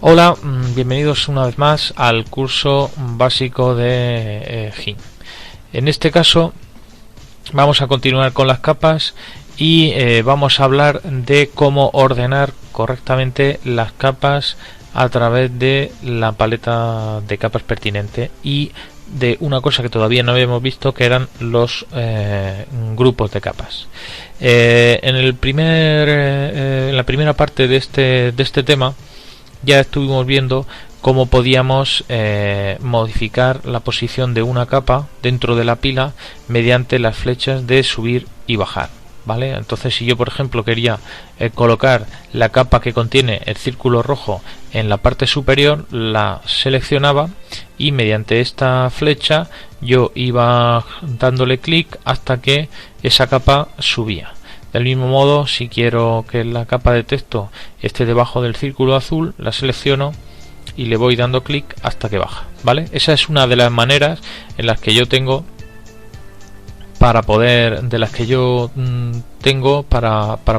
Hola, bienvenidos una vez más al curso básico de GIMP. En este caso vamos a continuar con las capas y vamos a hablar de cómo ordenar correctamente las capas a través de la paleta de capas pertinente y de una cosa que todavía no habíamos visto, que eran los grupos de capas. En la primera parte de este tema ya estuvimos viendo cómo podíamos modificar la posición de una capa dentro de la pila mediante las flechas de subir y bajar, ¿vale? Entonces, si yo por ejemplo quería colocar la capa que contiene el círculo rojo en la parte superior, la seleccionaba y mediante esta flecha yo iba dándole clic hasta que esa capa subía. Del mismo modo, si quiero que la capa de texto esté debajo del círculo azul, la selecciono y le voy dando clic hasta que baja, ¿vale? Esa es una de las maneras en las que yo tengo para poder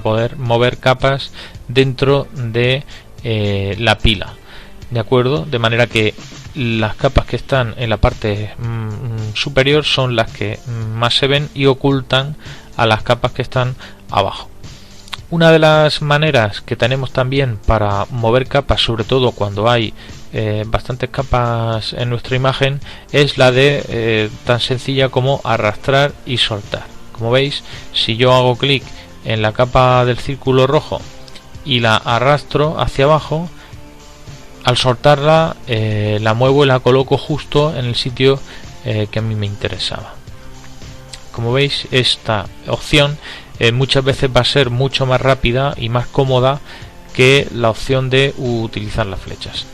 poder mover capas dentro de la pila, ¿de acuerdo? De manera que las capas que están en la parte superior son las que más se ven y ocultan a las capas que están abajo. Una de las maneras que tenemos también para mover capas, sobre todo cuando hay bastantes capas en nuestra imagen, es la de tan sencilla como arrastrar y soltar. Como veis, si yo hago clic en la capa del círculo rojo y la arrastro hacia abajo, al soltarla la muevo y la coloco justo en el sitio que a mí me interesaba. Como veis, esta opción muchas veces va a ser mucho más rápida y más cómoda que la opción de utilizar las flechas.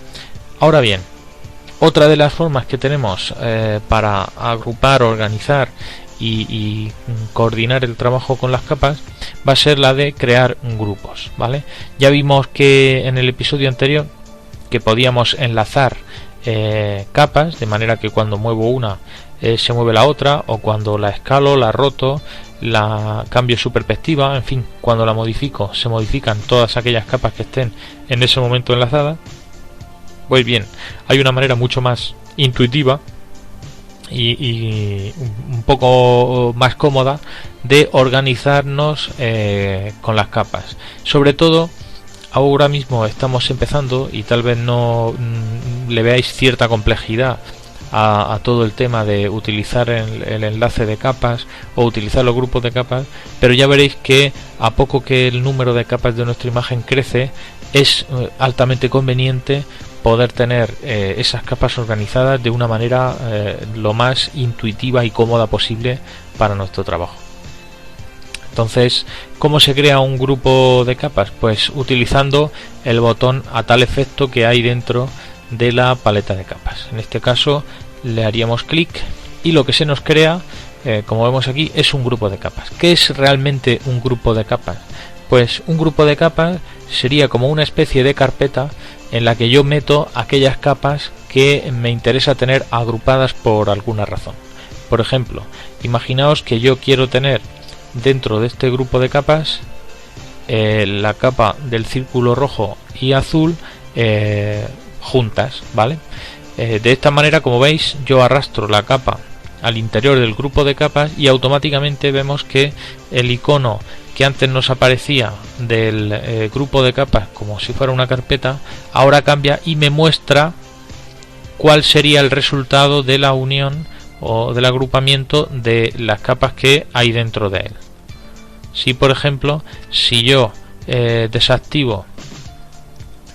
Ahora bien, otra de las formas que tenemos para agrupar, organizar y coordinar el trabajo con las capas va a ser la de crear grupos, ¿vale? Ya vimos que en el episodio anterior que podíamos enlazar capas de manera que cuando muevo una se mueve la otra, o cuando la escalo, la roto, la cambio su perspectiva, en fin, cuando la modifico se modifican todas aquellas capas que estén en ese momento enlazadas. Pues bien, hay una manera mucho más intuitiva y un poco más cómoda de organizarnos con las capas. Sobre todo ahora mismo estamos empezando y tal vez no le veáis cierta complejidad a todo el tema de utilizar el enlace de capas o utilizar los grupos de capas, pero ya veréis que a poco que el número de capas de nuestra imagen crece, es altamente conveniente poder tener esas capas organizadas de una manera lo más intuitiva y cómoda posible para nuestro trabajo. Entonces, ¿cómo se crea un grupo de capas? Pues utilizando el botón a tal efecto que hay dentro de la paleta de capas. En este caso le haríamos clic y lo que se nos crea, como vemos aquí, es un grupo de capas. ¿Qué es realmente un grupo de capas? Pues un grupo de capas sería como una especie de carpeta en la que yo meto aquellas capas que me interesa tener agrupadas por alguna razón. Por ejemplo, imaginaos que yo quiero tener dentro de este grupo de capas la capa del círculo rojo y azul juntas, ¿vale? De esta manera, como veis, yo arrastro la capa al interior del grupo de capas y automáticamente vemos que el icono que antes nos aparecía del grupo de capas como si fuera una carpeta, ahora cambia y me muestra cuál sería el resultado de la unión o del agrupamiento de las capas que hay dentro de él. Si por ejemplo, si yo desactivo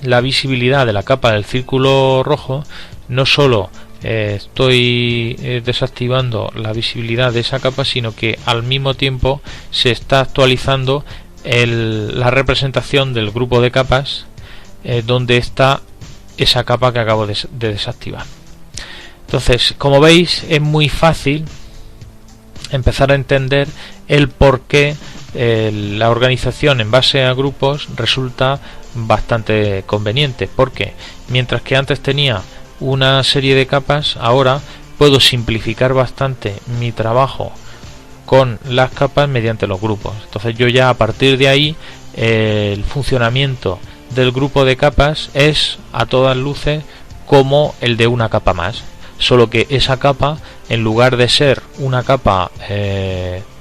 la visibilidad de la capa del círculo rojo, no solo estoy desactivando la visibilidad de esa capa, sino que al mismo tiempo se está actualizando la representación del grupo de capas donde está esa capa que acabo de desactivar. Entonces, como veis, es muy fácil empezar a entender el por qué la organización en base a grupos resulta bastante conveniente, porque mientras que antes tenía una serie de capas, ahora puedo simplificar bastante mi trabajo con las capas mediante los grupos. Entonces yo ya a partir de ahí el funcionamiento del grupo de capas es a todas luces como el de una capa más, solo que esa capa, en lugar de ser una capa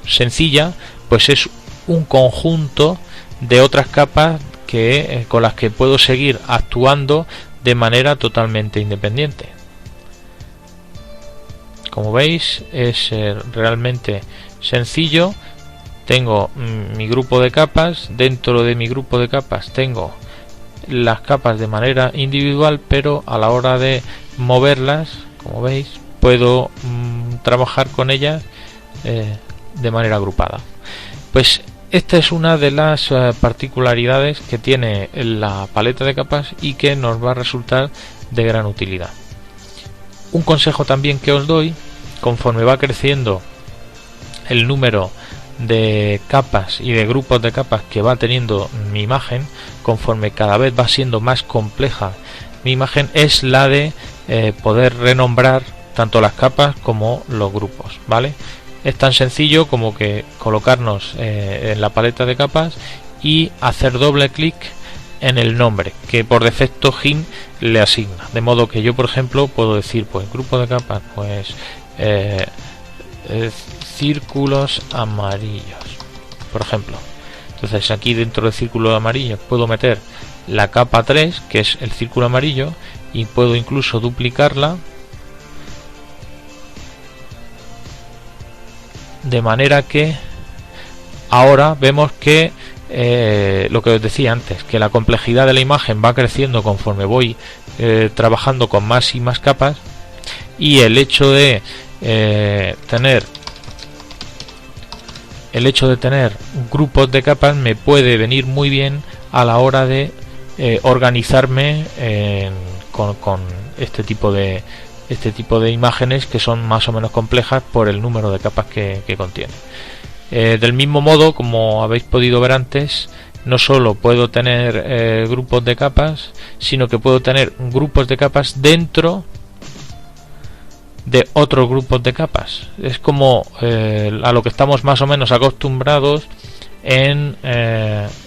sencilla, pues es un conjunto de otras capas que con las que puedo seguir actuando de manera totalmente independiente. Como veis, es realmente sencillo. Tengo mi grupo de capas, dentro de mi grupo de capas tengo las capas de manera individual, pero a la hora de moverlas, como veis, puedo trabajar con ellas de manera agrupada. Pues esta es una de las particularidades que tiene la paleta de capas y que nos va a resultar de gran utilidad. Un consejo también que os doy: conforme va creciendo el número de capas y de grupos de capas que va teniendo mi imagen, conforme cada vez va siendo más compleja mi imagen, es la de poder renombrar tanto las capas como los grupos, ¿vale? Es tan sencillo como que colocarnos en la paleta de capas y hacer doble clic en el nombre que por defecto GIMP le asigna, de modo que yo, por ejemplo, puedo decir, pues grupo de capas, pues círculos amarillos, por ejemplo. Entonces aquí dentro del círculo amarillo puedo meter la capa 3, que es el círculo amarillo, y puedo incluso duplicarla de manera que ahora vemos que lo que os decía antes, que la complejidad de la imagen va creciendo conforme voy trabajando con más y más capas, y el hecho de tener grupos de capas me puede venir muy bien a la hora de organizarme con este tipo de imágenes que son más o menos complejas por el número de capas que contiene. Del mismo modo, como habéis podido ver antes, no solo puedo tener grupos de capas, sino que puedo tener grupos de capas dentro de otros grupos de capas. Es como a lo que estamos más o menos acostumbrados en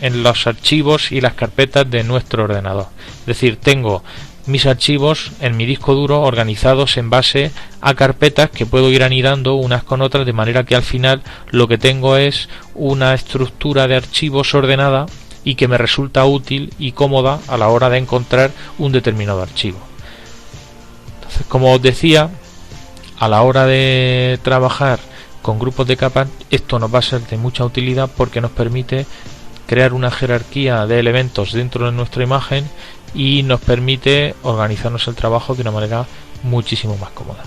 los archivos y las carpetas de nuestro ordenador. Es decir, tengo mis archivos en mi disco duro organizados en base a carpetas que puedo ir anidando unas con otras, de manera que al final lo que tengo es una estructura de archivos ordenada y que me resulta útil y cómoda a la hora de encontrar un determinado archivo. Entonces, como os decía, a la hora de trabajar con grupos de capas, esto nos va a ser de mucha utilidad porque nos permite crear una jerarquía de elementos dentro de nuestra imagen y nos permite organizarnos el trabajo de una manera muchísimo más cómoda.